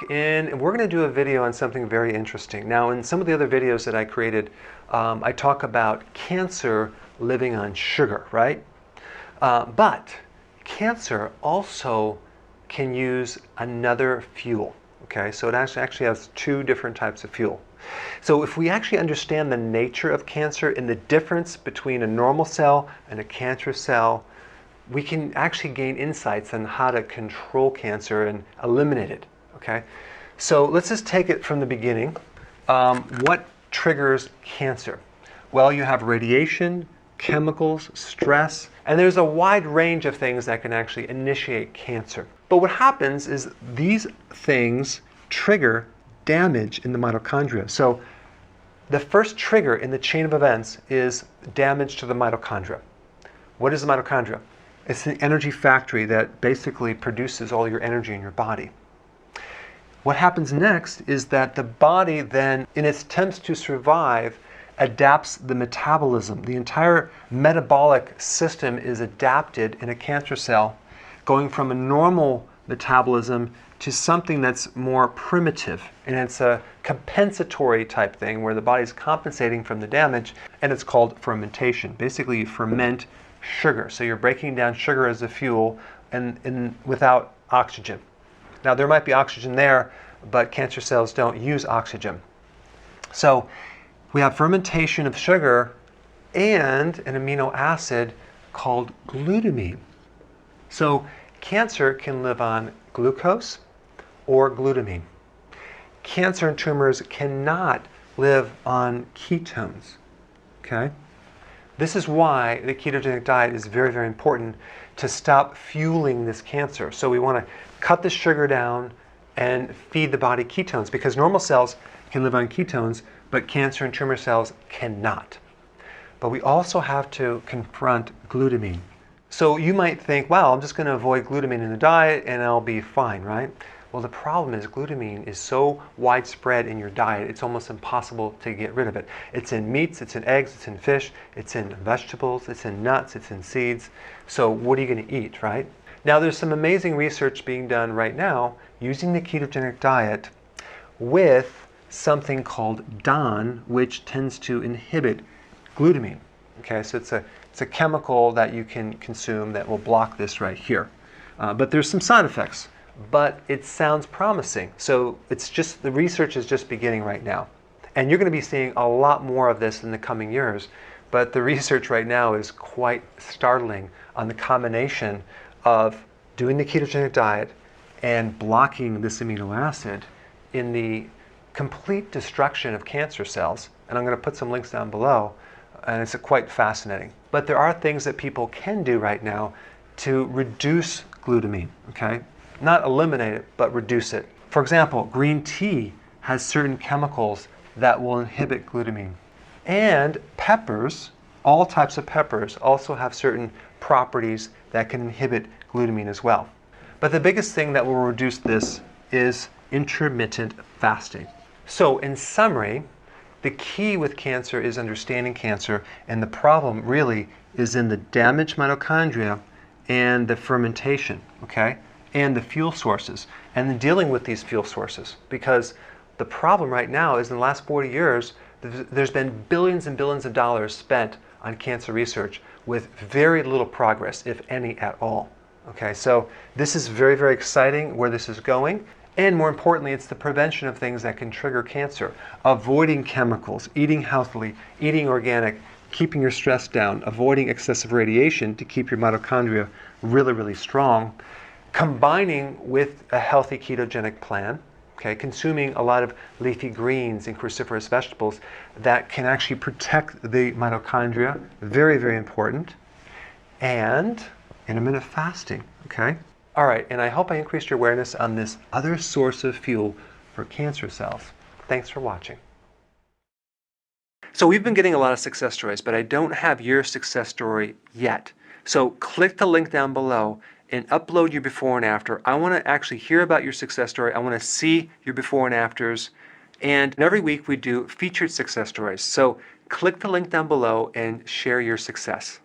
back and we're going to do a video on something very interesting. Now, in some of the other videos that I created, I talk about cancer living on sugar, right? But cancer also can use another fuel, okay? So it actually has two different types of fuel. So if we actually understand the nature of cancer and the difference between a normal cell and a cancerous cell, we can actually gain insights on how to control cancer and eliminate it, okay? So let's just take it from the beginning. What triggers cancer? Well, you have radiation, chemicals, stress, and there's a wide range of things that can actually initiate cancer. But what happens is these things trigger damage in the mitochondria. So the first trigger in the chain of events is damage to the mitochondria. What is the mitochondria? It's an energy factory that basically produces all your energy in your body. What happens next is that the body then, in its attempts to survive, adapts the metabolism. The entire metabolic system is adapted in a cancer cell, going from a normal metabolism to something that's more primitive. And it's a compensatory type thing where the body's compensating from the damage, and it's called fermentation. Basically, you ferment sugar. So you're breaking down sugar as a fuel and without oxygen. Now, there might be oxygen there, but cancer cells don't use oxygen. So we have fermentation of sugar and an amino acid called glutamine. So cancer can live on glucose or glutamine. Cancer and tumors cannot live on ketones, okay? This is why the ketogenic diet is very, very important to stop fueling this cancer. So we want to cut the sugar down and feed the body ketones, because normal cells can live on ketones, but cancer and tumor cells cannot. But we also have to confront glutamine. So you might think, wow, I'm just going to avoid glutamine in the diet and I'll be fine, right? Well, the problem is glutamine is so widespread in your diet, it's almost impossible to get rid of it. It's in meats, it's in eggs, it's in fish, it's in vegetables, it's in nuts, it's in seeds. So what are you going to eat, right? Now, there's some amazing research being done right now using the ketogenic diet with something called DON, which tends to inhibit glutamine. Okay, so it's a chemical that you can consume that will block this right here. But there's some side effects. But it sounds promising. So it's just, the research is just beginning right now. And you're going to be seeing a lot more of this in the coming years. But the research right now is quite startling on the combination of doing the ketogenic diet and blocking this amino acid in the complete destruction of cancer cells. And I'm going to put some links down below. And it's quite fascinating. But there are things that people can do right now to reduce glutamine, okay? Not eliminate it, but reduce it. For example, green tea has certain chemicals that will inhibit glutamine. And peppers, all types of peppers, also have certain properties that can inhibit glutamine as well. But the biggest thing that will reduce this is intermittent fasting. So in summary, the key with cancer is understanding cancer, and the problem really is in the damaged mitochondria and the fermentation, okay? And the fuel sources, and then dealing with these fuel sources. Because the problem right now is in the last 40 years, there's been billions and billions of dollars spent on cancer research with very little progress, if any at all. Okay, so this is very, very exciting where this is going. And more importantly, it's the prevention of things that can trigger cancer. Avoiding chemicals, eating healthily, eating organic, keeping your stress down, avoiding excessive radiation to keep your mitochondria really, really strong. Combining with a healthy ketogenic plan, okay, consuming a lot of leafy greens and cruciferous vegetables that can actually protect the mitochondria, very, very important, and intermittent fasting, okay? All right, and I hope I increased your awareness on this other source of fuel for cancer cells. Thanks for watching. So we've been getting a lot of success stories, but I don't have your success story yet. So click the link down below and upload your before and after. I want to actually hear about your success story. I want to see your before and afters. And every week we do featured success stories. So click the link down below and share your success.